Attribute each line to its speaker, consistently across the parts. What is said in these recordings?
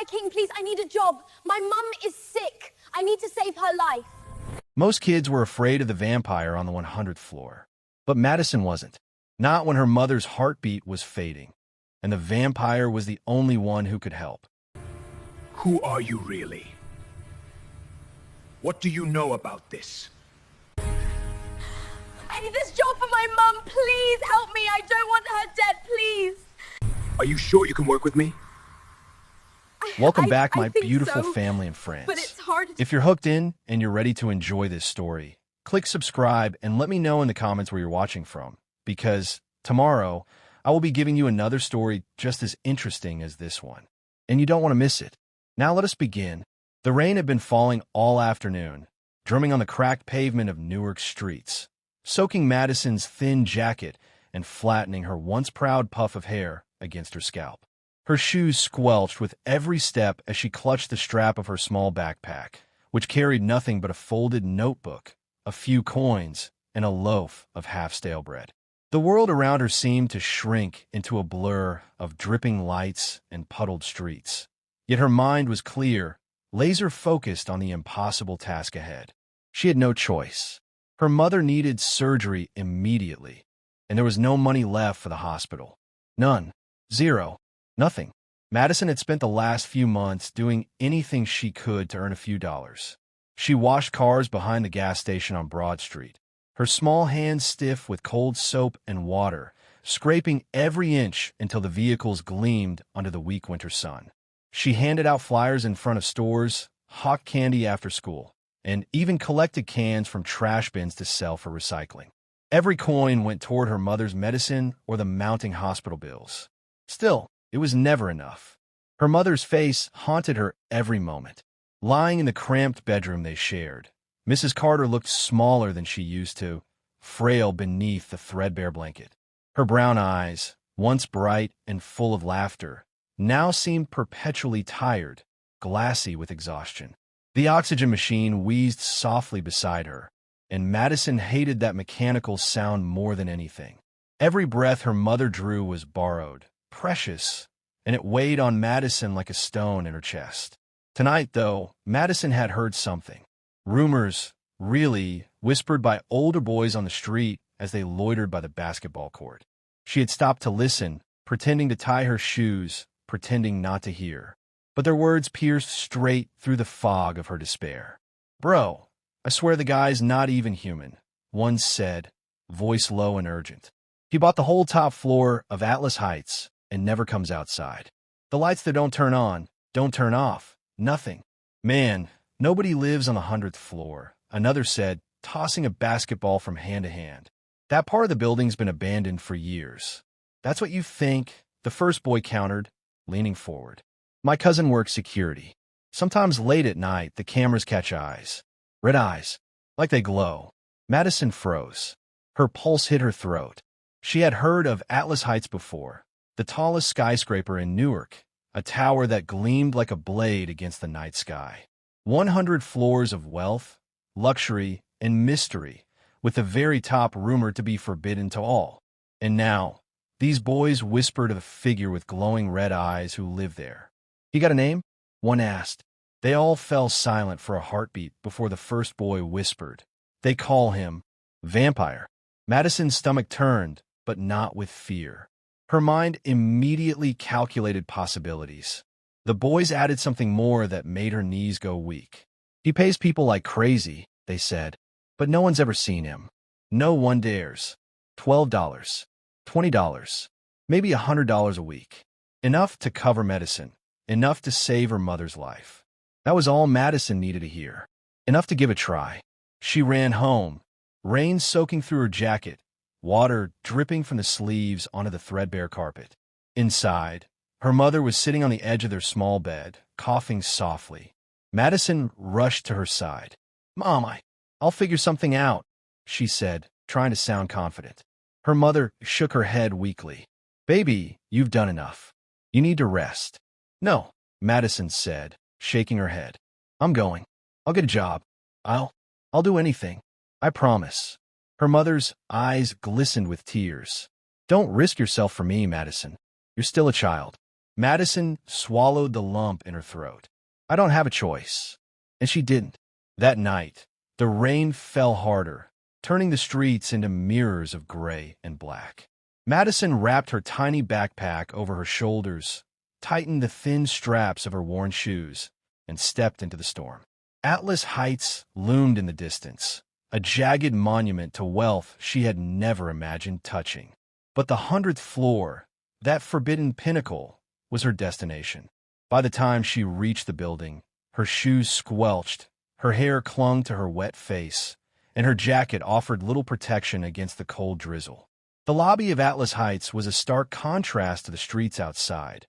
Speaker 1: vampire king, please. I need a job. My mum is sick. I need to save her life.
Speaker 2: Most kids were afraid of the vampire on the 100th floor. But Madison wasn't. Not when her mother's heartbeat was fading. And the vampire was the only one who could help.
Speaker 3: Who are you really? What do you know about this?
Speaker 1: I need this job for my mum. Please help me. I don't want her dead, please.
Speaker 3: Are you sure you can work with me?
Speaker 2: Welcome back,
Speaker 1: I
Speaker 2: my
Speaker 1: think
Speaker 2: beautiful
Speaker 1: so,
Speaker 2: family and friends.
Speaker 1: But it's hard.
Speaker 2: If you're hooked in and you're ready to enjoy this story, click subscribe and let me know in the comments where you're watching from, because tomorrow I will be giving you another story just as interesting as this one, and you don't want to miss it. Now let us begin. The rain had been falling all afternoon, drumming on the cracked pavement of Newark streets, soaking Madison's thin jacket and flattening her once proud puff of hair against her scalp. Her shoes squelched with every step as she clutched the strap of her small backpack, which carried nothing but a folded notebook, a few coins, and a loaf of half-stale bread. The world around her seemed to shrink into a blur of dripping lights and puddled streets. Yet her mind was clear, laser-focused on the impossible task ahead. She had no choice. Her mother needed surgery immediately, and there was no money left for the hospital. None. Zero. Nothing. Madison had spent the last few months doing anything she could to earn a few dollars. She washed cars behind the gas station on Broad Street, her small hands stiff with cold soap and water, scraping every inch until the vehicles gleamed under the weak winter sun. She handed out flyers in front of stores, hawked candy after school, and even collected cans from trash bins to sell for recycling. Every coin went toward her mother's medicine or the mounting hospital bills. Still, it was never enough. Her mother's face haunted her every moment. Lying in the cramped bedroom they shared, Mrs. Carter looked smaller than she used to, frail beneath the threadbare blanket. Her brown eyes, once bright and full of laughter, now seemed perpetually tired, glassy with exhaustion. The oxygen machine wheezed softly beside her, and Madison hated that mechanical sound more than anything. Every breath her mother drew was borrowed, precious, and it weighed on Madison like a stone in her chest. Tonight, though, Madison had heard something. Rumors, really, whispered by older boys on the street as they loitered by the basketball court. She had stopped to listen, pretending to tie her shoes, pretending not to hear. But their words pierced straight through the fog of her despair. "Bro, I swear the guy's not even human," one said, voice low and urgent. "He bought the whole top floor of Atlas Heights and never comes outside. The lights that don't turn on, don't turn off, nothing. Man, nobody lives on the 100th floor," another said, tossing a basketball from hand to hand. "That part of the building's been abandoned for years." "That's what you think," the first boy countered, leaning forward. "My cousin works security. Sometimes late at night, the cameras catch eyes. Red eyes, like they glow." Madison froze. Her pulse hit her throat. She had heard of Atlas Heights before, the tallest skyscraper in Newark, a tower that gleamed like a blade against the night sky. 100 floors of wealth, luxury, and mystery, with the very top rumored to be forbidden to all. And now, these boys whispered of a figure with glowing red eyes who lived there. "He got a name?" one asked. They all fell silent for a heartbeat before the first boy whispered, "They call him Vampire." Madison's stomach turned, but not with fear. Her mind immediately calculated possibilities. The boys added something more that made her knees go weak. "He pays people like crazy," they said, "but no one's ever seen him. No one dares. $12, $20, maybe $100 a week. Enough to cover medicine. Enough to save her mother's life." That was all Madison needed to hear. Enough to give a try. She ran home, rain soaking through her jacket, water dripping from the sleeves onto the threadbare carpet. Inside, her mother was sitting on the edge of their small bed, coughing softly. Madison rushed to her side. "Mom, I'll figure something out," she said, trying to sound confident. Her mother shook her head weakly. "Baby, you've done enough. You need to rest." "No," Madison said, shaking her head. "I'm going. I'll get a job. I'll do anything. I promise." Her mother's eyes glistened with tears. "Don't risk yourself for me, Madison. You're still a child." Madison swallowed the lump in her throat. I don't have a choice. And she didn't. That night, the rain fell harder, turning the streets into mirrors of gray and black. Madison wrapped her tiny backpack over her shoulders, tightened the thin straps of her worn shoes, and stepped into the storm. Atlas Heights loomed in the distance, a jagged monument to wealth she had never imagined touching. But the 100th floor, that forbidden pinnacle, was her destination. By the time she reached the building, her shoes squelched, her hair clung to her wet face, and her jacket offered little protection against the cold drizzle. The lobby of Atlas Heights was a stark contrast to the streets outside.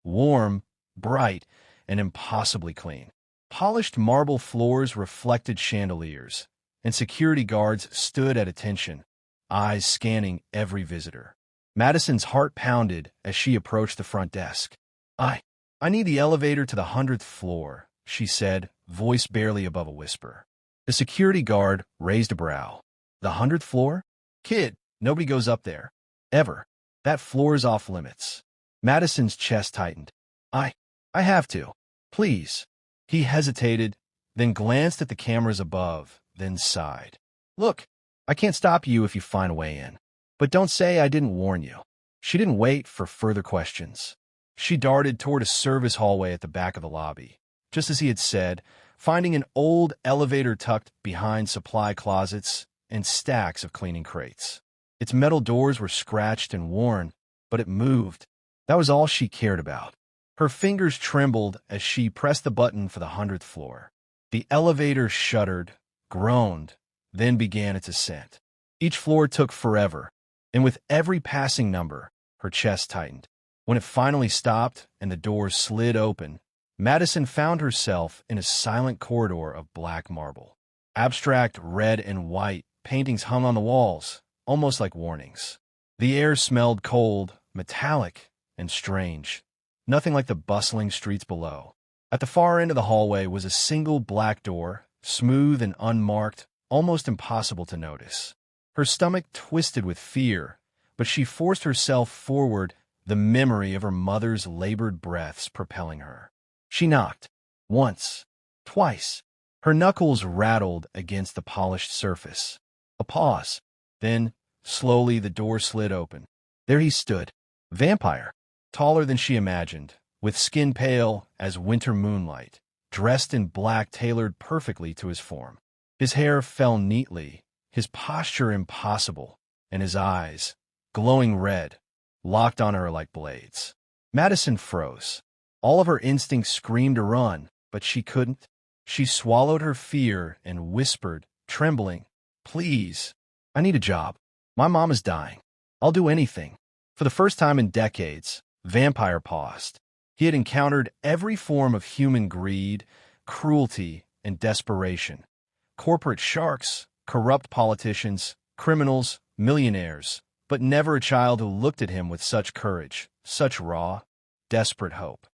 Speaker 2: Warm, bright, and impossibly clean. Polished marble floors reflected chandeliers, and security guards stood at attention, eyes scanning every visitor. Madison's heart pounded as she approached the front desk. I need the elevator to the 100th floor, she said, voice barely above a whisper. The security guard raised a brow. The 100th floor? Kid, nobody goes up there. Ever. That floor's off limits. Madison's chest tightened. I have to. Please. He hesitated, then glanced at the cameras above, then sighed. Look, I can't stop you if you find a way in. But don't say I didn't warn you. She didn't wait for further questions. She darted toward a service hallway at the back of the lobby. Just as he had said, finding an old elevator tucked behind supply closets and stacks of cleaning crates. Its metal doors were scratched and worn, but it moved. That was all she cared about. Her fingers trembled as she pressed the button for the 100th floor. The elevator shuddered, groaned, then began its ascent. Each floor took forever, and with every passing number, her chest tightened. When it finally stopped and the doors slid open, Madison found herself in a silent corridor of black marble. Abstract red and white paintings hung on the walls, almost like warnings. The air smelled cold, metallic, and strange, nothing like the bustling streets below. At the far end of the hallway was a single black door, smooth and unmarked, almost impossible to notice. Her stomach twisted with fear, but she forced herself forward, the memory of her mother's labored breaths propelling her. She knocked. Once. Twice. Her knuckles rattled against the polished surface. A pause. Then, slowly, the door slid open. There he stood. Vampire. Taller than she imagined, with skin pale as winter moonlight, dressed in black tailored perfectly to his form. His hair fell neatly, his posture impossible, and his eyes, glowing red, locked on her like blades. Madison froze. All of her instincts screamed to run, but she couldn't. She swallowed her fear and whispered, trembling, "Please, I need a job. My mom is dying. I'll do anything." For the first time in decades, Vampire paused. He had encountered every form of human greed, cruelty, and desperation. Corporate sharks, corrupt politicians, criminals, millionaires, but never a child who looked at him with such courage, such raw, desperate hope.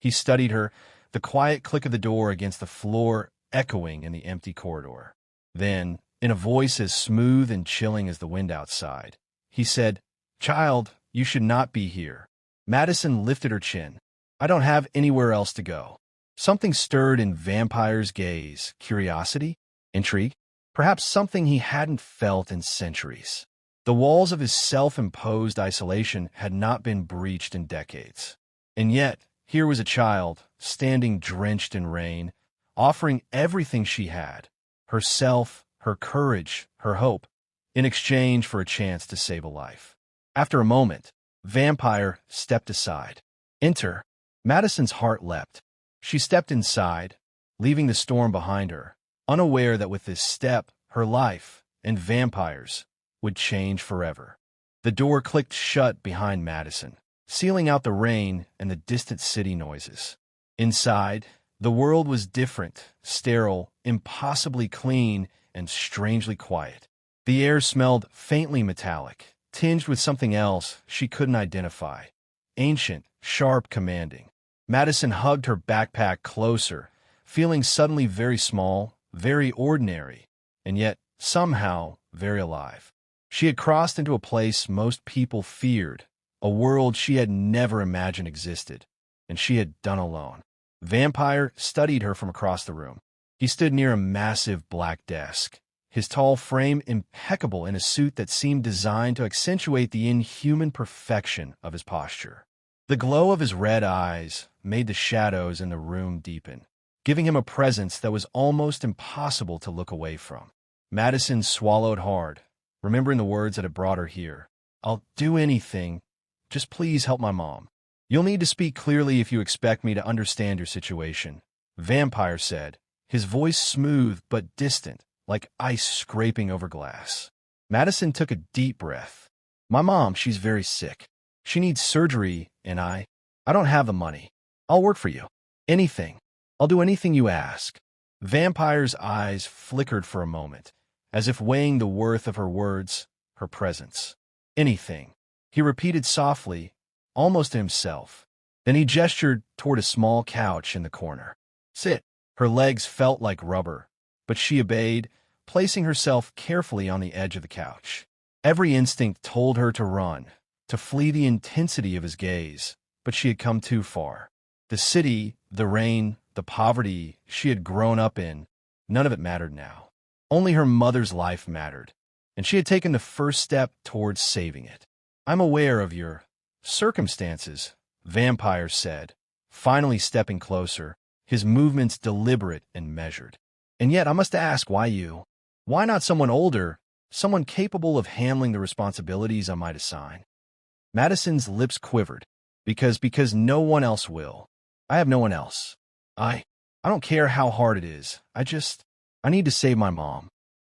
Speaker 2: He studied her, the quiet click of the door against the floor echoing in the empty corridor. Then, in a voice as smooth and chilling as the wind outside, he said, "Child, you should not be here." Madison lifted her chin. "I don't have anywhere else to go." Something stirred in Vampire's gaze. Curiosity? Intrigue? Perhaps something he hadn't felt in centuries. The walls of his self-imposed isolation had not been breached in decades. And yet, here was a child, standing drenched in rain, offering everything she had, herself, her courage, her hope, in exchange for a chance to save a life. After a moment, Vampire stepped aside. "Enter." Madison's heart leapt. She stepped inside, leaving the storm behind her, unaware that with this step, her life, and Vampire's, would change forever. The door clicked shut behind Madison, sealing out the rain and the distant city noises. Inside, the world was different, sterile, impossibly clean, and strangely quiet. The air smelled faintly metallic, tinged with something else she couldn't identify. Ancient, sharp, commanding. Madison hugged her backpack closer, feeling suddenly very small, very ordinary, and yet, somehow, very alive. She had crossed into a place most people feared, a world she had never imagined existed. and she had done alone. Vampire studied her from across the room. He stood near a massive black desk, his tall frame impeccable in a suit that seemed designed to accentuate the inhuman perfection of his posture. The glow of his red eyes made the shadows in the room deepen, giving him a presence that was almost impossible to look away from. Madison swallowed hard, remembering the words that had brought her here. "I'll do anything. Just please help my mom." "You'll need to speak clearly if you expect me to understand your situation," Vampire said, his voice smooth but distant, like ice scraping over glass. Madison took a deep breath. "My mom, she's very sick. She needs surgery, and I don't have the money. I'll work for you. Anything. I'll do anything you ask." Vampire's eyes flickered for a moment, as if weighing the worth of her words, her presence. "Anything," he repeated softly, almost to himself. Then he gestured toward a small couch in the corner. "Sit." Her legs felt like rubber, but she obeyed, placing herself carefully on the edge of the couch. Every instinct told her to run, to flee the intensity of his gaze, but she had come too far. The city, the rain, the poverty she had grown up in, none of it mattered now. Only her mother's life mattered, and she had taken the first step towards saving it. "I'm aware of your circumstances," Vampire said, finally stepping closer, his movements deliberate and measured. "And yet I must ask, why you? Why not someone older, someone capable of handling the responsibilities I might assign?" Madison's lips quivered. Because no one else will. I have no one else. I don't care how hard it is. I need to save my mom."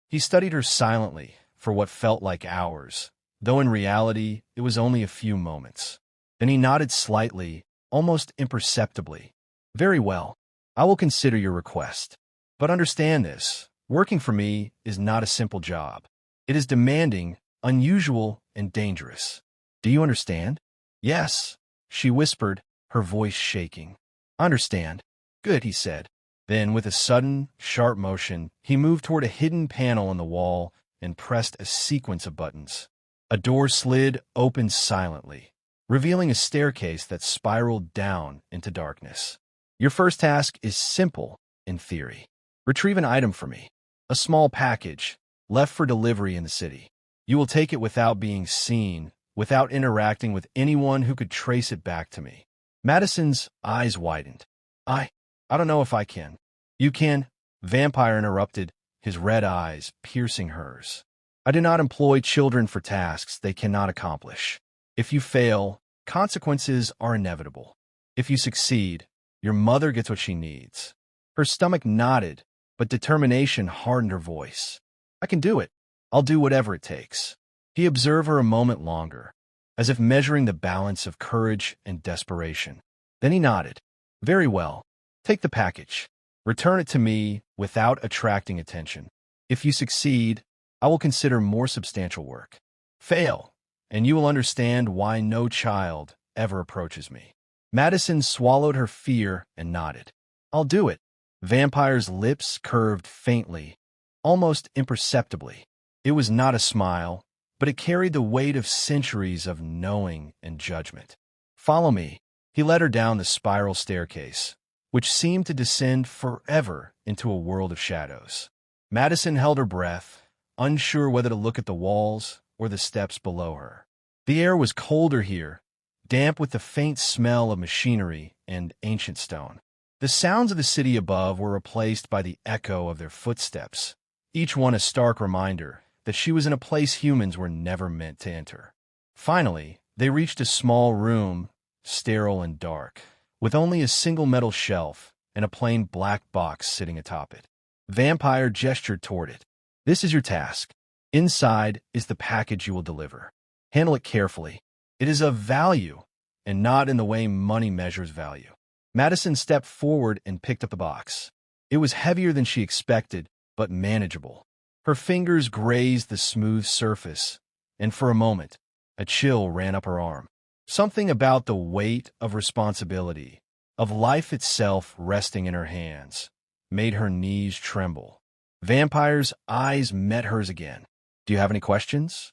Speaker 2: He studied her silently for what felt like hours, though in reality it was only a few moments. Then he nodded slightly, almost imperceptibly. "Very well. I will consider your request. But understand this. Working for me is not a simple job. It is demanding, unusual, and dangerous. Do you understand?" "Yes," she whispered, her voice shaking. "I understand." "Good," he said. Then, with a sudden, sharp motion, he moved toward a hidden panel in the wall and pressed a sequence of buttons. A door slid open silently, revealing a staircase that spiraled down into darkness. "Your first task is simple, in theory. Retrieve an item for me. A small package, left for delivery in the city. You will take it without being seen, without interacting with anyone who could trace it back to me." Madison's eyes widened. I don't know if I can." "You can," Vampire interrupted, his red eyes piercing hers. "I do not employ children for tasks they cannot accomplish. If you fail, consequences are inevitable. If you succeed, your mother gets what she needs." Her stomach nodded, but determination hardened her voice. "I can do it. I'll do whatever it takes." He observed her a moment longer, as if measuring the balance of courage and desperation. Then he nodded. "Very well. Take the package. Return it to me without attracting attention. If you succeed, I will consider more substantial work. Fail, and you will understand why no child ever approaches me." Madison swallowed her fear and nodded. "I'll do it." Vampire's lips curved faintly, almost imperceptibly. It was not a smile, but it carried the weight of centuries of knowing and judgment. "Follow me." He led her down the spiral staircase, which seemed to descend forever into a world of shadows. Madison held her breath, unsure whether to look at the walls or the steps below her. The air was colder here, damp with the faint smell of machinery and ancient stone. The sounds of the city above were replaced by the echo of their footsteps, each one a stark reminder that she was in a place humans were never meant to enter. Finally, they reached a small room, sterile and dark, with only a single metal shelf and a plain black box sitting atop it. Vampire gestured toward it. "This is your task. Inside is the package you will deliver. Handle it carefully. It is of value, and not in the way money measures value." Madison stepped forward and picked up the box. It was heavier than she expected, but manageable. Her fingers grazed the smooth surface, and for a moment, a chill ran up her arm. Something about the weight of responsibility, of life itself resting in her hands, made her knees tremble. Vampire's eyes met hers again. "Do you have any questions?"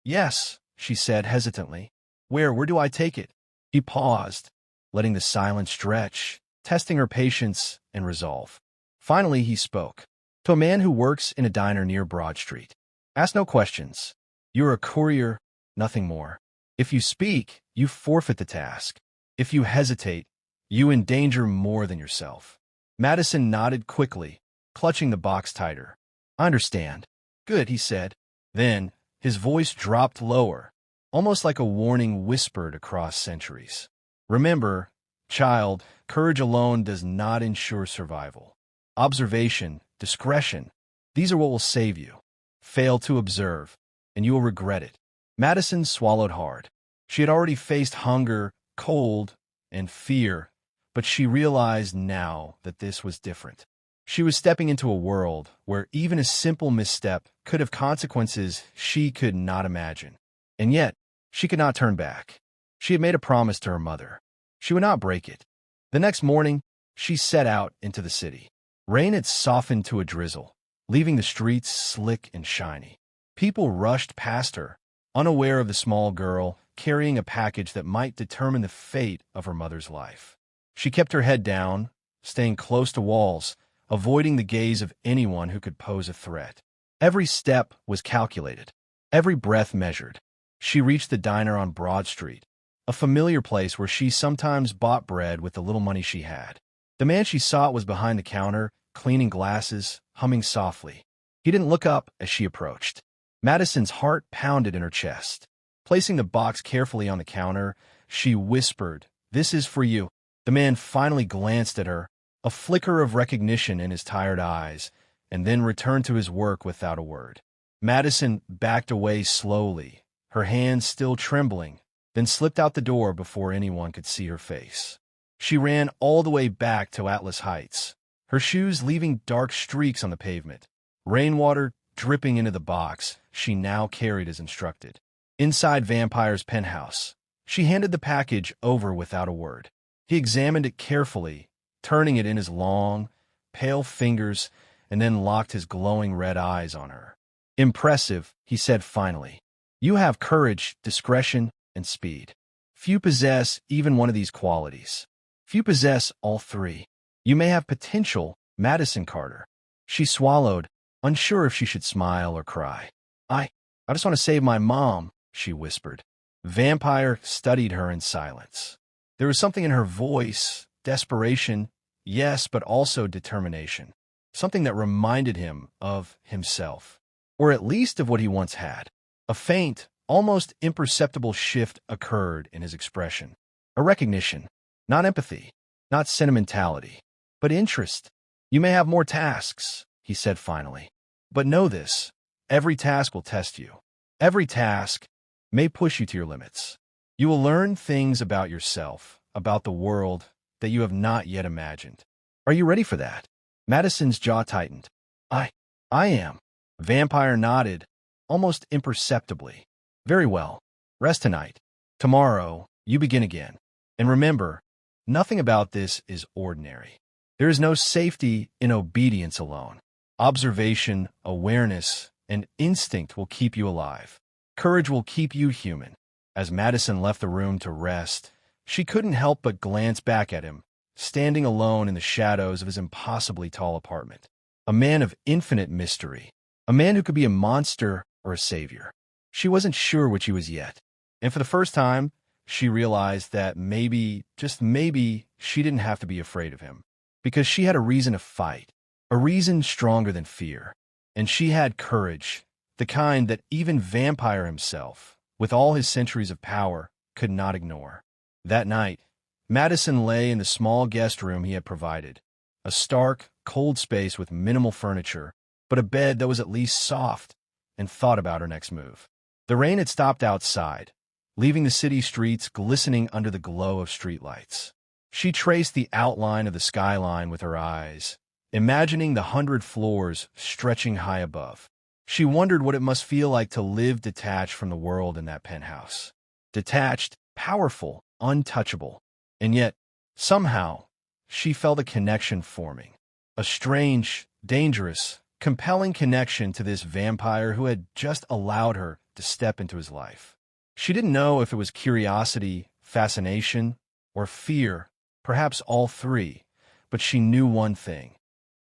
Speaker 2: "Yes," she said hesitantly. Where do I take it?" He paused, letting the silence stretch, testing her patience and resolve. Finally, he spoke. To a man who works in a diner near Broad Street. Ask no questions. You're a courier, nothing more. If you speak, you forfeit the task. If you hesitate, you endanger more than yourself. Madison nodded quickly, clutching the box tighter. I understand. Good, he said. Then, his voice dropped lower, almost like a warning whispered across centuries. Remember, child, courage alone does not ensure survival. Observation, discretion, these are what will save you. Fail to observe, and you will regret it. Madison swallowed hard. She had already faced hunger, cold, and fear, but she realized now that this was different. She was stepping into a world where even a simple misstep could have consequences she could not imagine. And yet, she could not turn back. She had made a promise to her mother. She would not break it. The next morning, she set out into the city. Rain had softened to a drizzle, leaving the streets slick and shiny. People rushed past her, unaware of the small girl carrying a package that might determine the fate of her mother's life. She kept her head down, staying close to walls, avoiding the gaze of anyone who could pose a threat. Every step was calculated, every breath measured. She reached the diner on Broad Street, a familiar place where she sometimes bought bread with the little money she had. The man she sought was behind the counter, cleaning glasses, humming softly. He didn't look up as she approached. Madison's heart pounded in her chest. Placing the box carefully on the counter, she whispered, "This is for you." The man finally glanced at her, a flicker of recognition in his tired eyes, and then returned to his work without a word. Madison backed away slowly, her hands still trembling, then slipped out the door before anyone could see her face. She ran all the way back to Atlas Heights, her shoes leaving dark streaks on the pavement, rainwater dripping into the box she now carried as instructed. Inside Vampire's penthouse, she handed the package over without a word. He examined it carefully, turning it in his long, pale fingers, and then locked his glowing red eyes on her. "Impressive," he said finally. "You have courage, discretion, and speed. Few possess even one of these qualities. Few possess all three. You may have potential, Madison Carter." She swallowed, unsure if she should smile or cry. I just want to save my mom," she whispered. Vampire studied her in silence. There was something in her voice, desperation, yes, but also determination. Something that reminded him of himself, or at least of what he once had. A faint, almost imperceptible shift occurred in his expression. A recognition, not empathy, not sentimentality, but interest. "You may have more tasks," he said finally. "But know this, every task will test you. Every task may push you to your limits. You will learn things about yourself, about the world, that you have not yet imagined. Are you ready for that?" Madison's jaw tightened. I am." Vampire nodded, almost imperceptibly. "Very well. Rest tonight. Tomorrow, you begin again. And remember, nothing about this is ordinary. There is no safety in obedience alone. Observation, awareness, and instinct will keep you alive. Courage will keep you human." As Madison left the room to rest, she couldn't help but glance back at him, standing alone in the shadows of his impossibly tall apartment. A man of infinite mystery. A man who could be a monster or a savior. She wasn't sure which he was yet. And for the first time, she realized that maybe, just maybe, she didn't have to be afraid of him. Because she had a reason to fight. A reason stronger than fear. And she had courage. The kind that even Vampire himself, with all his centuries of power, could not ignore. That night, Madison lay in the small guest room he had provided. A stark, cold space with minimal furniture, but a bed that was at least soft, and thought about her next move. The rain had stopped outside, leaving the city streets glistening under the glow of streetlights. She traced the outline of the skyline with her eyes, imagining the 100 floors stretching high above. She wondered what it must feel like to live detached from the world in that penthouse. Detached, powerful, untouchable. And yet, somehow, she felt a connection forming. A strange, dangerous, compelling connection to this vampire who had just allowed her to step into his life. She didn't know if it was curiosity, fascination, or fear, perhaps all three, but she knew one thing.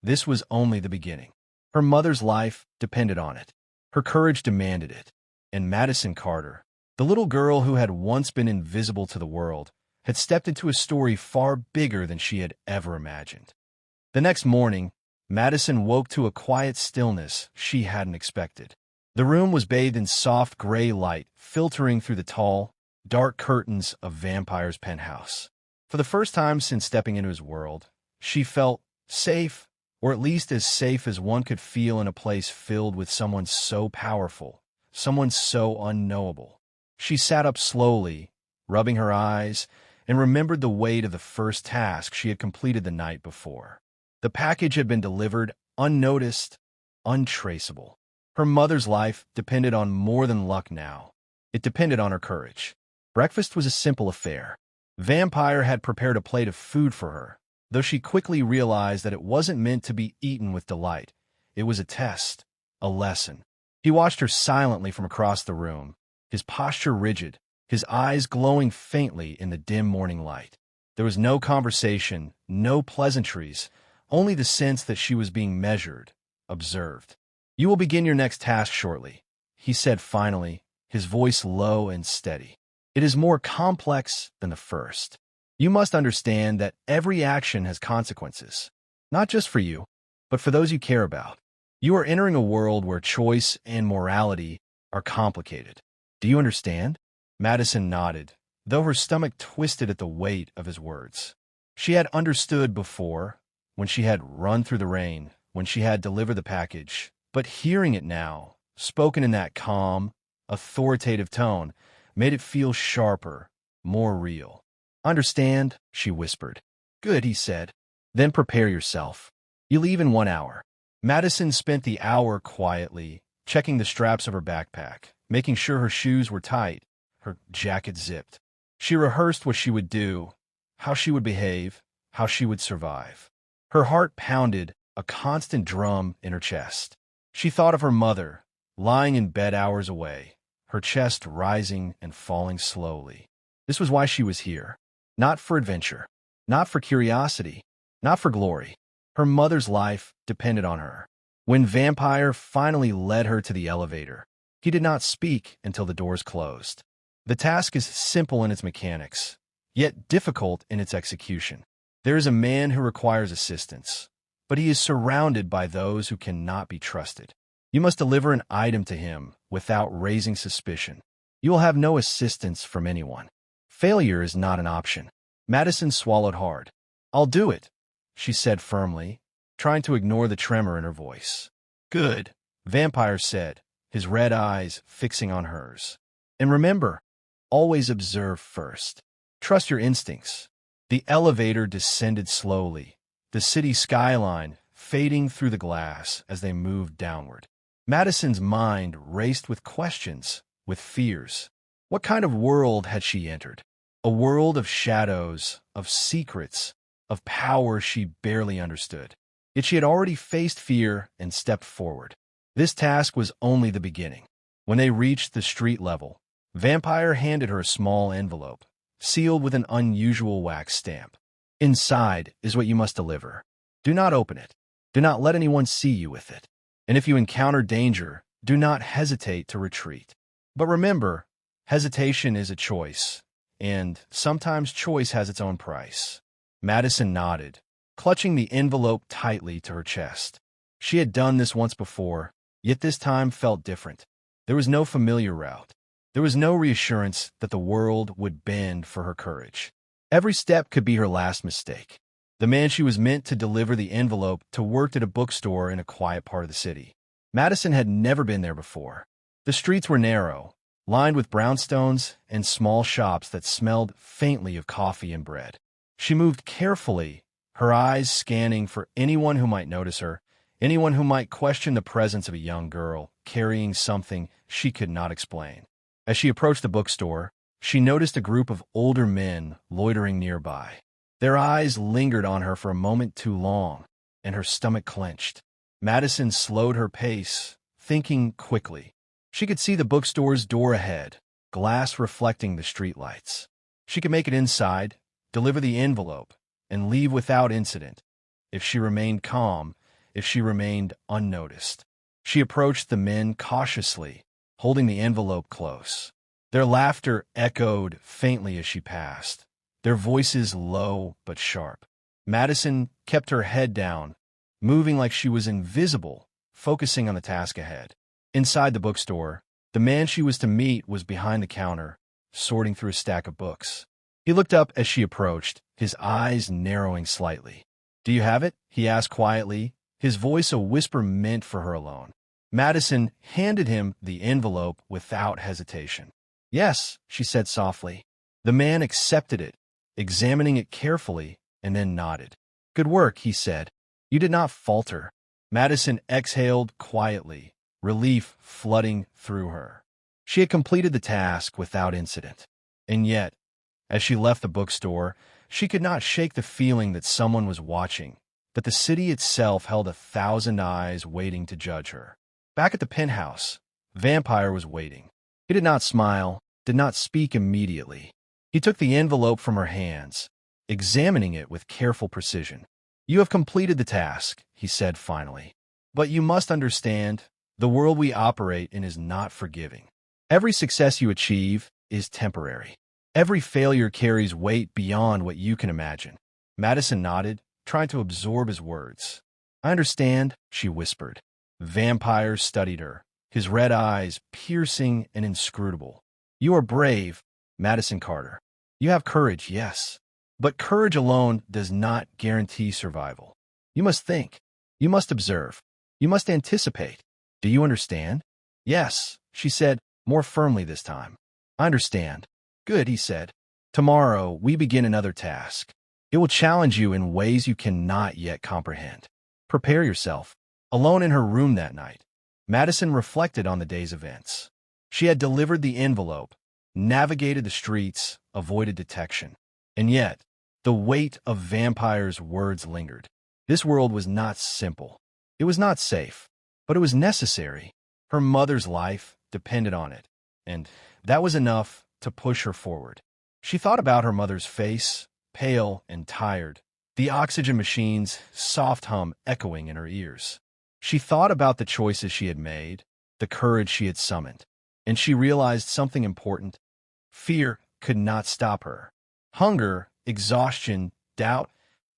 Speaker 2: This was only the beginning. Her mother's life depended on it. Her courage demanded it. And Madison Carter, the little girl who had once been invisible to the world, had stepped into a story far bigger than she had ever imagined. The next morning, Madison woke to a quiet stillness she hadn't expected. The room was bathed in soft gray light filtering through the tall, dark curtains of Vampire's penthouse. For the first time since stepping into his world, she felt safe, or at least as safe as one could feel in a place filled with someone so powerful, someone so unknowable. She sat up slowly, rubbing her eyes, and remembered the weight of the first task she had completed the night before. The package had been delivered, unnoticed, untraceable. Her mother's life depended on more than luck now. It depended on her courage. Breakfast was a simple affair. Vampire had prepared a plate of food for her, though she quickly realized that it wasn't meant to be eaten with delight. It was a test, a lesson. He watched her silently from across the room, his posture rigid, his eyes glowing faintly in the dim morning light. There was no conversation, no pleasantries, only the sense that she was being measured, observed. "You will begin your next task shortly," he said finally, his voice low and steady. "It is more complex than the first. You must understand that every action has consequences, not just for you, but for those you care about. You are entering a world where choice and morality are complicated. Do you understand?" Madison nodded, though her stomach twisted at the weight of his words. She had understood before, when she had run through the rain, when she had delivered the package, but hearing it now, spoken in that calm, authoritative tone, made it feel sharper, more real. "Understand," she whispered. "Good," he said. "Then prepare yourself. You leave in 1 hour." Madison spent the hour quietly, checking the straps of her backpack, making sure her shoes were tight, her jacket zipped. She rehearsed what she would do, how she would behave, how she would survive. Her heart pounded, a constant drum in her chest. She thought of her mother, lying in bed hours away, her chest rising and falling slowly. This was why she was here. Not for adventure, not for curiosity, not for glory. Her mother's life depended on her. When Vampire finally led her to the elevator, he did not speak until the doors closed. The task is simple in its mechanics, yet difficult in its execution. There is a man who requires assistance, but he is surrounded by those who cannot be trusted. You must deliver an item to him without raising suspicion. You will have no assistance from anyone. Failure is not an option. Madison swallowed hard. "I'll do it," she said firmly, trying to ignore the tremor in her voice. "Good," Vampire said, his red eyes fixing on hers. "And remember, always observe first. Trust your instincts." The elevator descended slowly, the city skyline fading through the glass as they moved downward. Madison's mind raced with questions, with fears. What kind of world had she entered? A world of shadows, of secrets, of power she barely understood. Yet she had already faced fear and stepped forward. This task was only the beginning. When they reached the street level, Vampire handed her a small envelope, sealed with an unusual wax stamp. "Inside is what you must deliver. Do not open it. Do not let anyone see you with it. And if you encounter danger, do not hesitate to retreat. But remember, hesitation is a choice, and sometimes choice has its own price." Madison nodded, clutching the envelope tightly to her chest. She had done this once before, yet this time felt different. There was no familiar route. There was no reassurance that the world would bend for her courage. Every step could be her last mistake. The man she was meant to deliver the envelope to worked at a bookstore in a quiet part of the city. Madison had never been there before. The streets were narrow, lined with brownstones and small shops that smelled faintly of coffee and bread. She moved carefully, her eyes scanning for anyone who might notice her, anyone who might question the presence of a young girl carrying something she could not explain. As she approached the bookstore, she noticed a group of older men loitering nearby. Their eyes lingered on her for a moment too long, and her stomach clenched. Madison slowed her pace, thinking quickly. She could see the bookstore's door ahead, glass reflecting the streetlights. She could make it inside, deliver the envelope, and leave without incident. If she remained calm, if she remained unnoticed. She approached the men cautiously, holding the envelope close. Their laughter echoed faintly as she passed, their voices low but sharp. Madison kept her head down, moving like she was invisible, focusing on the task ahead. Inside the bookstore, the man she was to meet was behind the counter, sorting through a stack of books. He looked up as she approached, his eyes narrowing slightly. "Do you have it?" he asked quietly, his voice a whisper meant for her alone. Madison handed him the envelope without hesitation. "Yes," she said softly. The man accepted it, examining it carefully, and then nodded. "Good work," he said. "You did not falter." Madison exhaled quietly, relief flooding through her. She had completed the task without incident. And yet, as she left the bookstore, she could not shake the feeling that someone was watching, that the city itself held 1,000 eyes waiting to judge her. Back at the penthouse, Vampire was waiting. He did not smile, did not speak immediately. He took the envelope from her hands, examining it with careful precision. "You have completed the task," he said finally. "But you must understand, the world we operate in is not forgiving. Every success you achieve is temporary. Every failure carries weight beyond what you can imagine." Madison nodded, trying to absorb his words. "I understand," she whispered. Vampire studied her, his red eyes piercing and inscrutable. "You are brave, Madison Carter. You have courage, yes. But courage alone does not guarantee survival. You must think. You must observe. You must anticipate. Do you understand?" "Yes," she said, more firmly this time. "I understand." "Good," he said. "Tomorrow we begin another task. It will challenge you in ways you cannot yet comprehend. Prepare yourself." Alone in her room that night, Madison reflected on the day's events. She had delivered the envelope, navigated the streets, avoided detection. And yet, the weight of Vampire's words lingered. This world was not simple. It was not safe, but it was necessary. Her mother's life depended on it, and that was enough to push her forward. She thought about her mother's face, pale and tired, the oxygen machine's soft hum echoing in her ears. She thought about the choices she had made, the courage she had summoned, and she realized something important. Fear could not stop her. Hunger, exhaustion, doubt,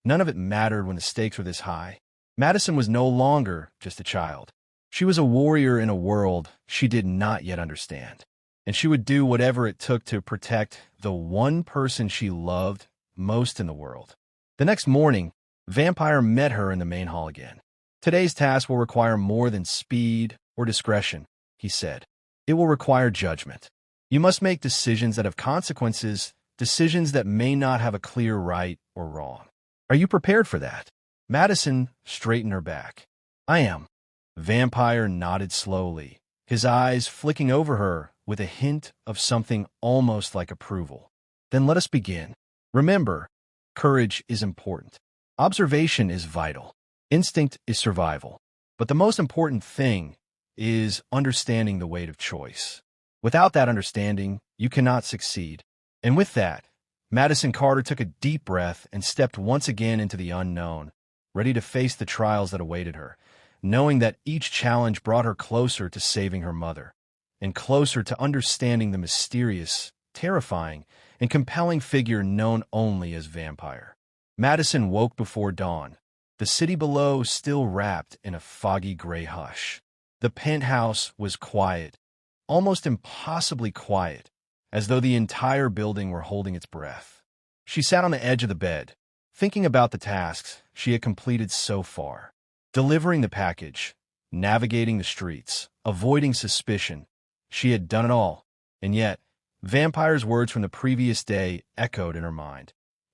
Speaker 2: none of it mattered when the stakes were this high. Madison was no longer just a child. She was a warrior in a world she did not yet understand, and she would do whatever it took to protect the one person she loved most in the world. The next morning, Vampire met her in the main hall again. "Today's task will require more than speed or discretion," he said. "It will require judgment. You must make decisions that have consequences, decisions that may not have a clear right or wrong. Are you prepared for that?" Madison straightened her back. "I am." Vampire nodded slowly, his eyes flicking over her with a hint of something almost like approval. "Then let us begin. Remember, courage is important. Observation is vital. Instinct is survival. But the most important thing is understanding the weight of choice. Without that understanding, you cannot succeed." And with that, Madison Carter took a deep breath and stepped once again into the unknown, ready to face the trials that awaited her, knowing that each challenge brought her closer to saving her mother, and closer to understanding the mysterious, terrifying, and compelling figure known only as Vampire. Madison woke before dawn, the city below still wrapped in a foggy gray hush. The penthouse was quiet, almost impossibly quiet, as though the entire building were holding its breath. She sat on the edge of the bed, thinking about the tasks she had completed so far. Delivering the package, navigating the streets, avoiding suspicion. She had done it all, and yet, Vampire's words from the previous day echoed in her mind.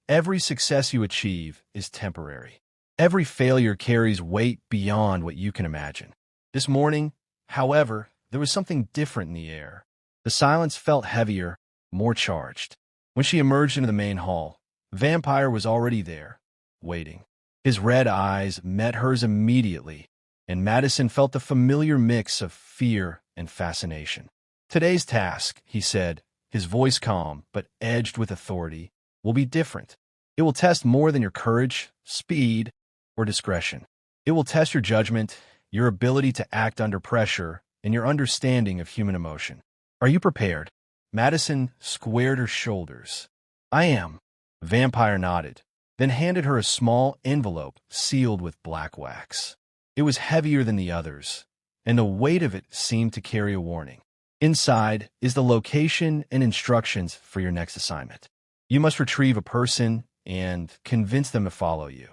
Speaker 2: Every success you achieve is temporary. Every failure carries weight beyond what you can imagine. This morning, however, there was something different in the air. The silence felt heavier, more charged. When she emerged into the main hall, Vampire was already there, waiting. His red eyes met hers immediately, and Madison felt the familiar mix of fear and fascination. "Today's task," he said, his voice calm but edged with authority, "will be different. It will test more than your courage, speed, or discretion. It will test your judgment, your ability to act under pressure, and your understanding of human emotion. Are you prepared? Madison squared her shoulders. I am. Vampire nodded, then handed her a small envelope sealed with black wax. It was heavier than the others, and the weight of it seemed to carry a warning. Inside is the location and instructions for your next assignment. You must retrieve a person and convince them to follow you.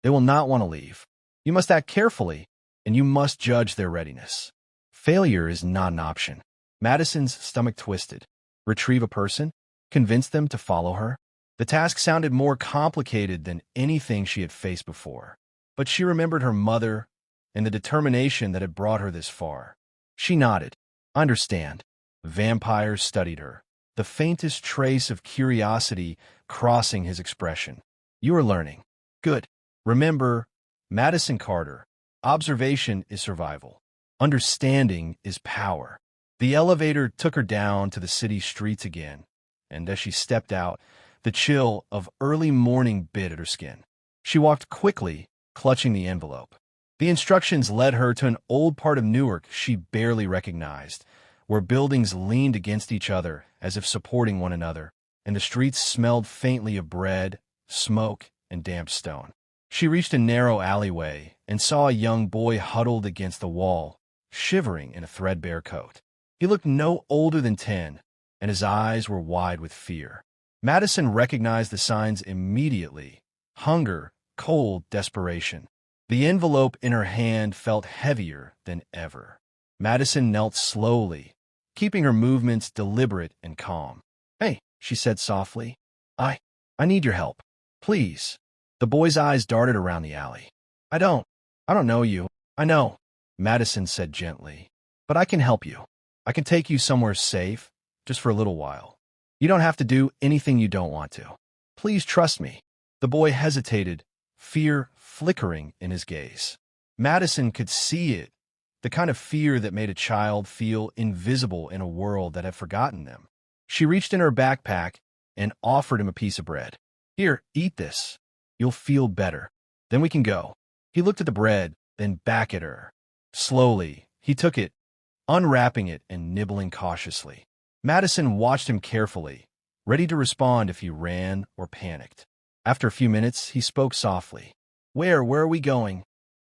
Speaker 2: They will not want to leave. You must act carefully, and you must judge their readiness. Failure is not an option. Madison's stomach twisted. Retrieve a person? Convince them to follow her? The task sounded more complicated than anything she had faced before. But she remembered her mother and the determination that had brought her this far. She nodded. Understand. Vampire studied her, the faintest trace of curiosity crossing his expression. You are learning. Good. Remember, Madison Carter, observation is survival. Understanding is power. The elevator took her down to the city streets again, and as she stepped out, the chill of early morning bit at her skin. She walked quickly, clutching the envelope. The instructions led her to an old part of Newark she barely recognized, where buildings leaned against each other as if supporting one another, and the streets smelled faintly of bread, smoke, and damp stone. She reached a narrow alleyway and saw a young boy huddled against the wall, shivering in a threadbare coat. He looked no older than 10, and his eyes were wide with fear. Madison recognized the signs immediately: hunger, cold, desperation. The envelope in her hand felt heavier than ever. Madison knelt slowly, keeping her movements deliberate and calm. Hey, she said softly. I need your help. Please. The boy's eyes darted around the alley. I don't know you. I know, Madison said gently. But I can help you. I can take you somewhere safe, just for a little while. You don't have to do anything you don't want to. Please trust me. The boy hesitated, fear flickering in his gaze. Madison could see it, the kind of fear that made a child feel invisible in a world that had forgotten them. She reached in her backpack and offered him a piece of bread. Here, eat this. You'll feel better. Then we can go. He looked at the bread, then back at her. Slowly, he took it, unwrapping it and nibbling cautiously. Madison watched him carefully, ready to respond if he ran or panicked. After a few minutes, he spoke softly. Where are we going?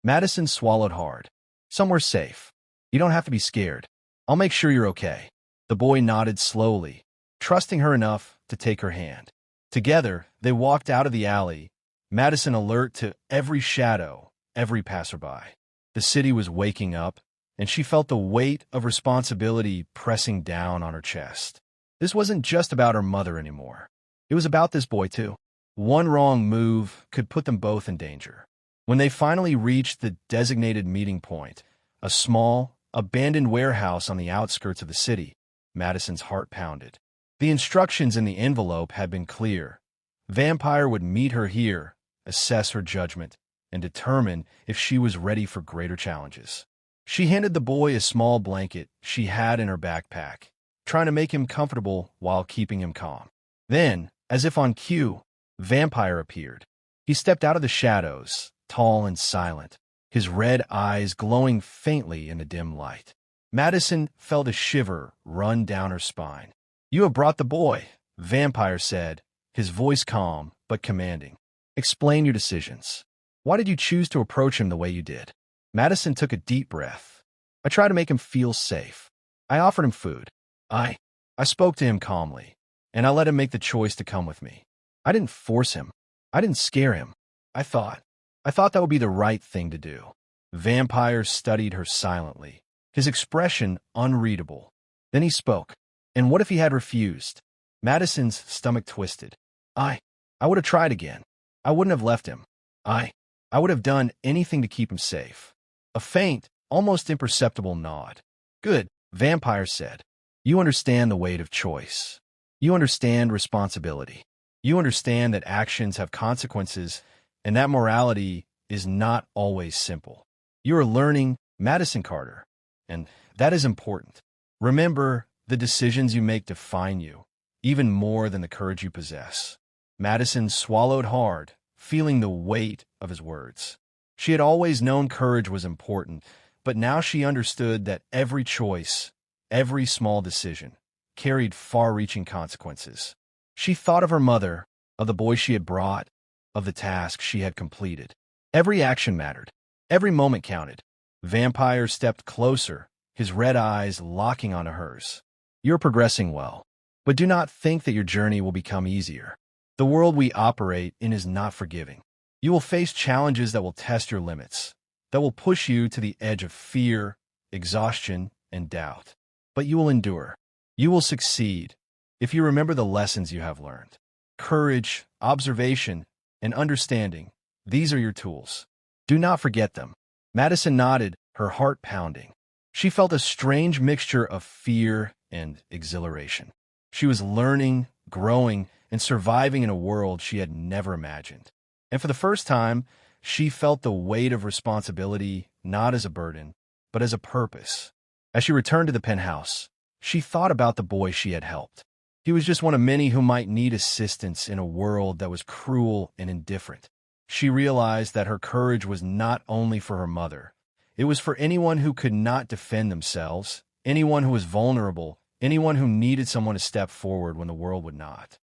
Speaker 2: Madison swallowed hard. Somewhere safe. You don't have to be scared. I'll make sure you're okay. The boy nodded slowly, trusting her enough to take her hand. Together, they walked out of the alley, Madison alert to every shadow, every passerby. The city was waking up, and she felt the weight of responsibility pressing down on her chest. This wasn't just about her mother anymore. It was about this boy, too. One wrong move could put them both in danger. When they finally reached the designated meeting point, a small, abandoned warehouse on the outskirts of the city, Madison's heart pounded. The instructions in the envelope had been clear. Vampire would meet her here, assess her judgment, and determine if she was ready for greater challenges. She handed the boy a small blanket she had in her backpack, trying to make him comfortable while keeping him calm. Then, as if on cue, Vampire appeared. He stepped out of the shadows, tall and silent, his red eyes glowing faintly in the dim light. Madison felt a shiver run down her spine. You have brought the boy, Vampire said, his voice calm but commanding. Explain your decisions. Why did you choose to approach him the way you did? Madison took a deep breath. I tried to make him feel safe. I offered him food. I spoke to him calmly, and I let him make the choice to come with me. I didn't force him. I didn't scare him. I thought that would be the right thing to do. Vampire studied her silently, his expression unreadable. Then he spoke. And what if he had refused? Madison's stomach twisted. I would have tried again. I wouldn't have left him. I would have done anything to keep him safe. A faint, almost imperceptible nod. Good, Vampire said. You understand the weight of choice. You understand responsibility. You understand that actions have consequences and that morality is not always simple. You are learning, Madison Carter, and that is important. Remember, the decisions you make define you, even more than the courage you possess. Madison swallowed hard, feeling the weight of his words. She had always known courage was important, but now she understood that every choice, every small decision, carried far-reaching consequences. She thought of her mother, of the boy she had brought, of the task she had completed. Every action mattered. Every moment counted. Vampire stepped closer, his red eyes locking onto hers. You're progressing well, but do not think that your journey will become easier. The world we operate in is not forgiving. You will face challenges that will test your limits, that will push you to the edge of fear, exhaustion, and doubt. But you will endure. You will succeed if you remember the lessons you have learned. Courage, observation, and understanding, these are your tools. Do not forget them. Madison nodded, her heart pounding. She felt a strange mixture of fear and exhilaration. She was learning, growing, and surviving in a world she had never imagined. And for the first time, she felt the weight of responsibility not as a burden, but as a purpose. As she returned to the penthouse, she thought about the boy she had helped. He was just one of many who might need assistance in a world that was cruel and indifferent. She realized that her courage was not only for her mother. It was for anyone who could not defend themselves, anyone who was vulnerable, anyone who needed someone to step forward when the world would not.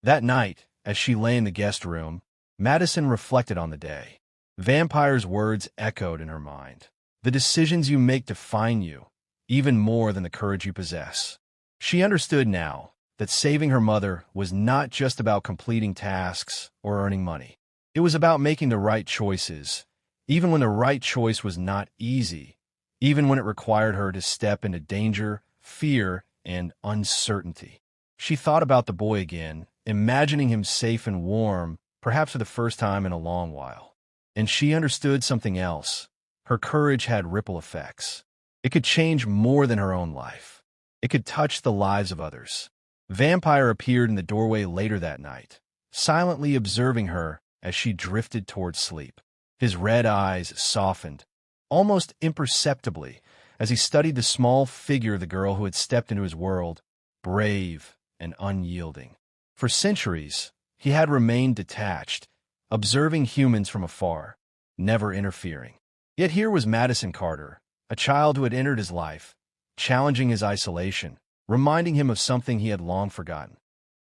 Speaker 2: That night, as she lay in the guest room, Madison reflected on the day. Vampire's words echoed in her mind. The decisions you make define you, even more than the courage you possess. She understood now that saving her mother was not just about completing tasks or earning money. It was about making the right choices, even when the right choice was not easy, even when it required her to step into danger, fear, and uncertainty. She thought about the boy again, imagining him safe and warm, perhaps for the first time in a long while. And she understood something else. Her courage had ripple effects. It could change more than her own life. It could touch the lives of others. Vampire appeared in the doorway later that night, silently observing her as she drifted towards sleep. His red eyes softened, almost imperceptibly, as he studied the small figure of the girl who had stepped into his world, brave and unyielding. For centuries, he had remained detached, observing humans from afar, never interfering. Yet here was Madison Carter, a child who had entered his life, challenging his isolation, reminding him of something he had long forgotten,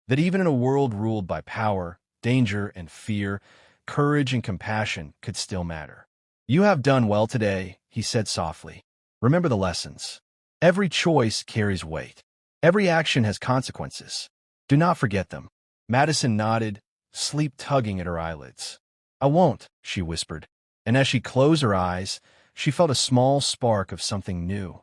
Speaker 2: that even in a world ruled by power, danger, and fear, courage and compassion could still matter. You have done well today, he said softly. Remember the lessons. Every choice carries weight. Every action has consequences. Do not forget them. Madison nodded, sleep tugging at her eyelids. I won't, she whispered, and as she closed her eyes, she felt a small spark of something new.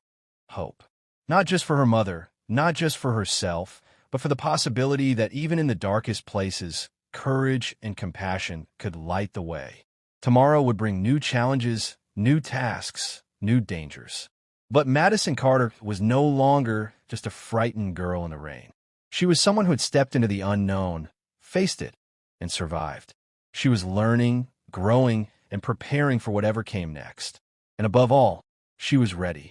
Speaker 2: Hope. Not just for her mother, not just for herself, but for the possibility that even in the darkest places, courage and compassion could light the way. Tomorrow would bring new challenges, new tasks, new dangers. But Madison Carter was no longer just a frightened girl in the rain. She was someone who had stepped into the unknown, faced it, and survived. She was learning, growing, and preparing for whatever came next. And above all, she was ready.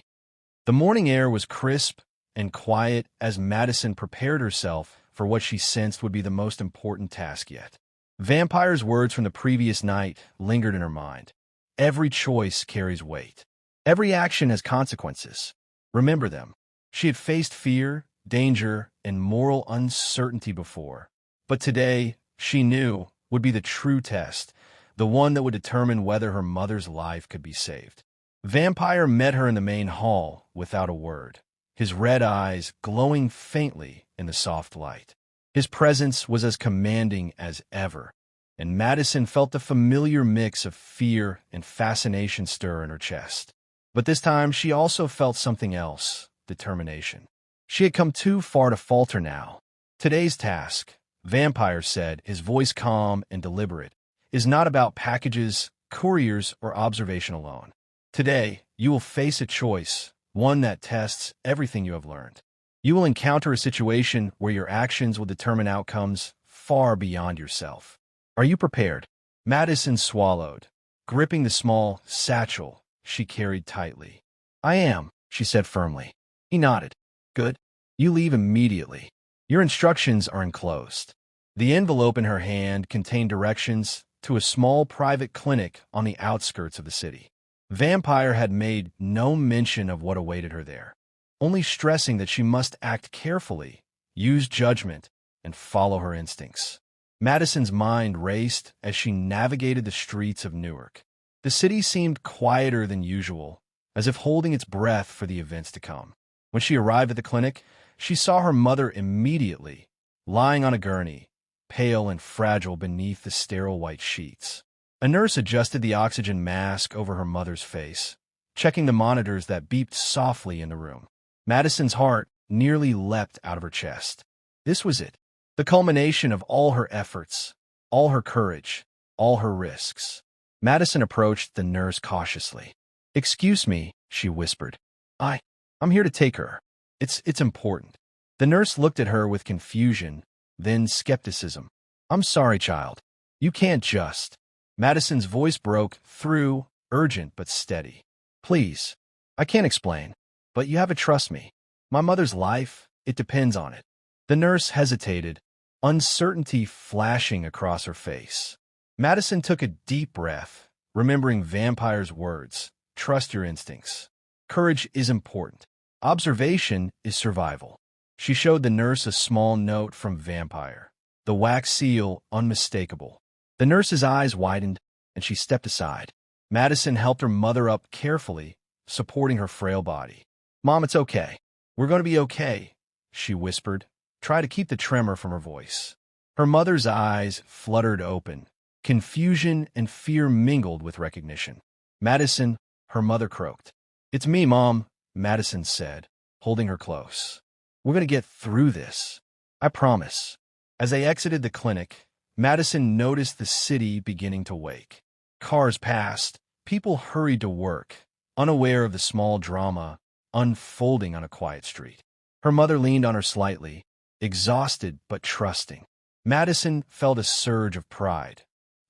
Speaker 2: The morning air was crisp and quiet as Madison prepared herself for what she sensed would be the most important task yet. Vampire's words from the previous night lingered in her mind. Every choice carries weight. Every action has consequences. Remember them. She had faced fear, danger, and moral uncertainty before. But today, she knew, would be the true test, the one that would determine whether her mother's life could be saved. Vampire met her in the main hall without a word, his red eyes glowing faintly in the soft light. His presence was as commanding as ever, and Madison felt the familiar mix of fear and fascination stir in her chest. But this time, she also felt something else, determination. She had come too far to falter now. Today's task, Vampire said, his voice calm and deliberate, is not about packages, couriers, or observation alone. Today, you will face a choice, one that tests everything you have learned. You will encounter a situation where your actions will determine outcomes far beyond yourself. Are you prepared? Madison swallowed, gripping the small satchel she carried tightly. I am, she said firmly. He nodded. Good. You leave immediately. Your instructions are enclosed. The envelope in her hand contained directions to a small private clinic on the outskirts of the city. Vampire had made no mention of what awaited her there, only stressing that she must act carefully, use judgment, and follow her instincts. Madison's mind raced as she navigated the streets of Newark. The city seemed quieter than usual, as if holding its breath for the events to come. When she arrived at the clinic, she saw her mother immediately, lying on a gurney, pale and fragile beneath the sterile white sheets. A nurse adjusted the oxygen mask over her mother's face, checking the monitors that beeped softly in the room. Madison's heart nearly leapt out of her chest. This was it, the culmination of all her efforts, all her courage, all her risks. Madison approached the nurse cautiously. "Excuse me," she whispered. I'm here to take her. It's important." The nurse looked at her with confusion, then skepticism. "I'm sorry, child. You can't just." Madison's voice broke through, urgent but steady. "Please, I can't explain, but you have to trust me. My mother's life, it depends on it." The nurse hesitated, uncertainty flashing across her face. Madison took a deep breath, remembering Vampire's words. Trust your instincts. Courage is important. Observation is survival. She showed the nurse a small note from Vampire, the wax seal unmistakable. The nurse's eyes widened, and she stepped aside. Madison helped her mother up carefully, supporting her frail body. "Mom, it's okay. We're going to be okay," she whispered. Try to keep the tremor from her voice. Her mother's eyes fluttered open. Confusion and fear mingled with recognition. "Madison," her mother croaked. "It's me, Mom," Madison said, holding her close. "We're going to get through this. I promise." As they exited the clinic, Madison noticed the city beginning to wake. Cars passed, people hurried to work, unaware of the small drama unfolding on a quiet street. Her mother leaned on her slightly, exhausted but trusting. Madison felt a surge of pride,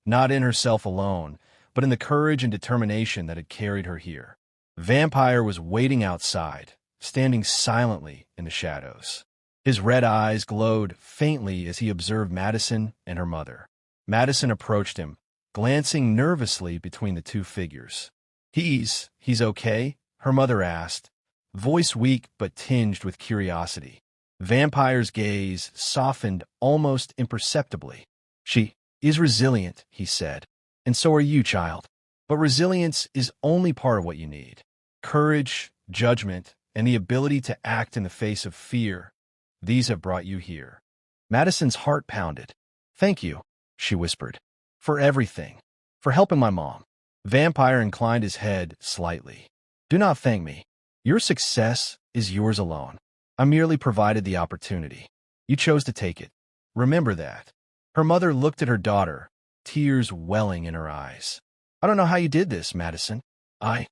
Speaker 2: not in herself alone, but in the courage and determination that had carried her here. Vampire was waiting outside, standing silently in the shadows. His red eyes glowed faintly as he observed Madison and her mother. Madison approached him, glancing nervously between the two figures. He's okay?" her mother asked, voice weak but tinged with curiosity. Vampire's gaze softened almost imperceptibly. "She is resilient," he said, "and so are you, child. But resilience is only part of what you need. Courage, judgment, and the ability to act in the face of fear, these have brought you here." Madison's heart pounded. "Thank you," she whispered, "for everything, for helping my mom." Vampire inclined his head slightly. "Do not thank me. Your success is yours alone. I merely provided the opportunity. You chose to take it. Remember that." Her mother looked at her daughter, tears welling in her eyes. "I don't know how you did this, Madison. I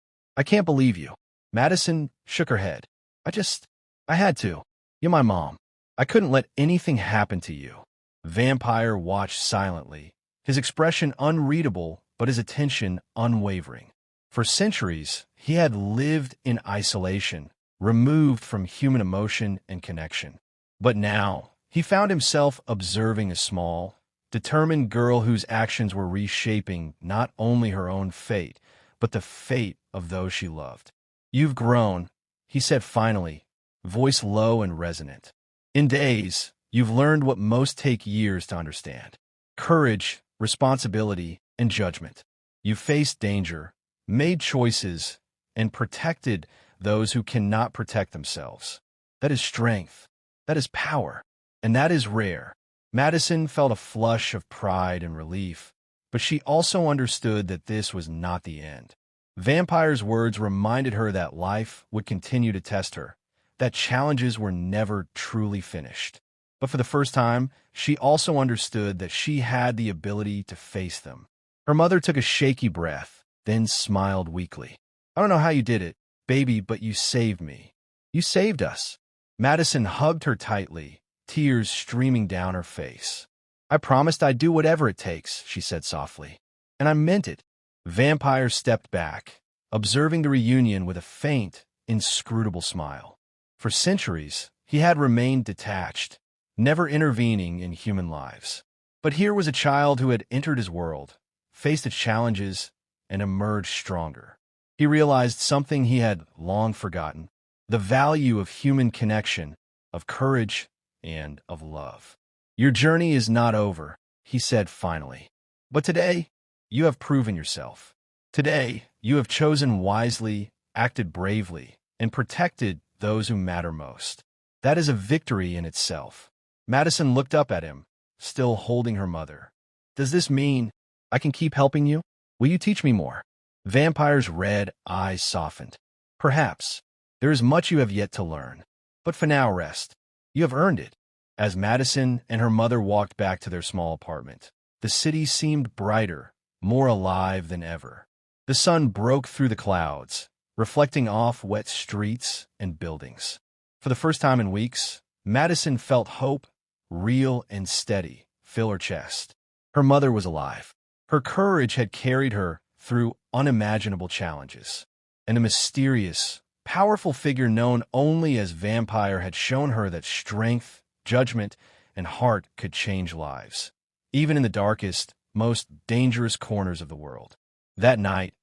Speaker 2: can't believe you." Madison shook her head. I had to. You're my mom. I couldn't let anything happen to you." Vampire watched silently, his expression unreadable but his attention unwavering. For centuries, he had lived in isolation, removed from human emotion and connection. But now, he found himself observing a small, determined girl whose actions were reshaping not only her own fate, but the fate of those she loved. "You've grown," he said finally, voice low and resonant. "In days, you've learned what most take years to understand. Courage, responsibility, and judgment. You've faced danger, made choices, and protected those who cannot protect themselves. That is strength. That is power. And that is rare." Madison felt a flush of pride and relief, but she also understood that this was not the end. Vampire's words reminded her that life would continue to test her, that challenges were never truly finished. But for the first time, she also understood that she had the ability to face them. Her mother took a shaky breath, then smiled weakly. "I don't know how you did it, baby, but you saved me. You saved us." Madison hugged her tightly, tears streaming down her face. "I promised I'd do whatever it takes," she said softly. "And I meant it." Vampire stepped back, observing the reunion with a faint, inscrutable smile. For centuries, he had remained detached, never intervening in human lives. But here was a child who had entered his world, faced its challenges, and emerged stronger. He realized something he had long forgotten: the value of human connection, of courage, and of love. "Your journey is not over," he said finally. "But today, you have proven yourself. Today, you have chosen wisely, acted bravely, and protected those who matter most. That is a victory in itself." Madison looked up at him, still holding her mother. "Does this mean I can keep helping you? Will you teach me more?" Vampire's red eyes softened. "Perhaps. There is much you have yet to learn. But for now, rest. You have earned it." As Madison and her mother walked back to their small apartment, the city seemed brighter, more alive than ever. The sun broke through the clouds, reflecting off wet streets and buildings. For the first time in weeks, Madison felt hope, real and steady, fill her chest. Her mother was alive. Her courage had carried her through unimaginable challenges, and a mysterious, powerful figure known only as Vampire had shown her that strength, judgment, and heart could change lives, even in the darkest, most dangerous corners of the world. That night,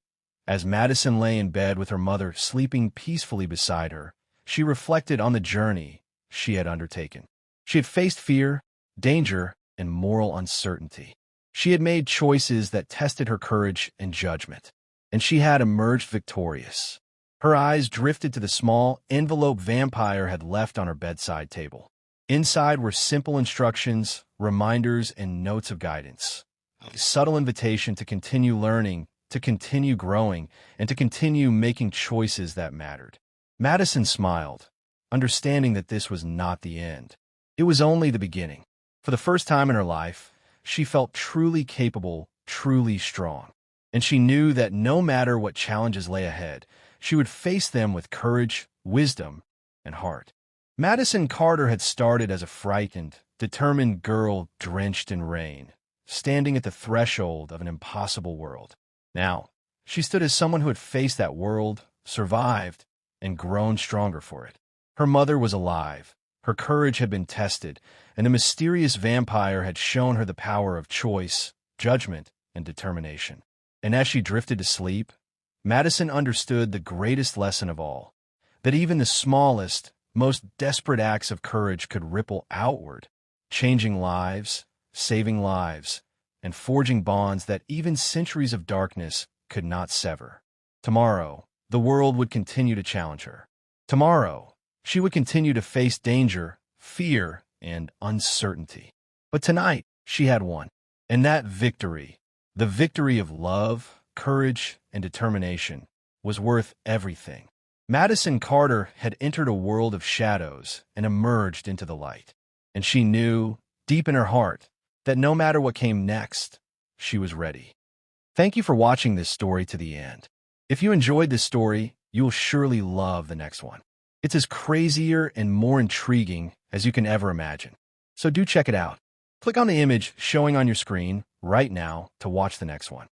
Speaker 2: as Madison lay in bed with her mother sleeping peacefully beside her, she reflected on the journey she had undertaken. She had faced fear, danger, and moral uncertainty. She had made choices that tested her courage and judgment, and she had emerged victorious. Her eyes drifted to the small envelope Vampire had left on her bedside table. Inside were simple instructions, reminders, and notes of guidance. A subtle invitation to continue learning, to continue growing, and to continue making choices that mattered. Madison smiled, understanding that this was not the end. It was only the beginning. For the first time in her life, she felt truly capable, truly strong. And she knew that no matter what challenges lay ahead, she would face them with courage, wisdom, and heart. Madison Carter had started as a frightened, determined girl drenched in rain, standing at the threshold of an impossible world. Now, she stood as someone who had faced that world, survived, and grown stronger for it. Her mother was alive, her courage had been tested, and a mysterious vampire had shown her the power of choice, judgment, and determination. And as she drifted to sleep, Madison understood the greatest lesson of all, that even the smallest, most desperate acts of courage could ripple outward, changing lives, saving lives, and forging bonds that even centuries of darkness could not sever. Tomorrow, the world would continue to challenge her. Tomorrow, she would continue to face danger, fear, and uncertainty. But tonight, she had won. And that victory, the victory of love, courage, and determination, was worth everything. Madison Carter had entered a world of shadows and emerged into the light. And she knew, deep in her heart, that no matter what came next, she was ready. Thank you for watching this story to the end. If you enjoyed this story, you will surely love the next one. It's as crazier and more intriguing as you can ever imagine. So do check it out. Click on the image showing on your screen right now to watch the next one.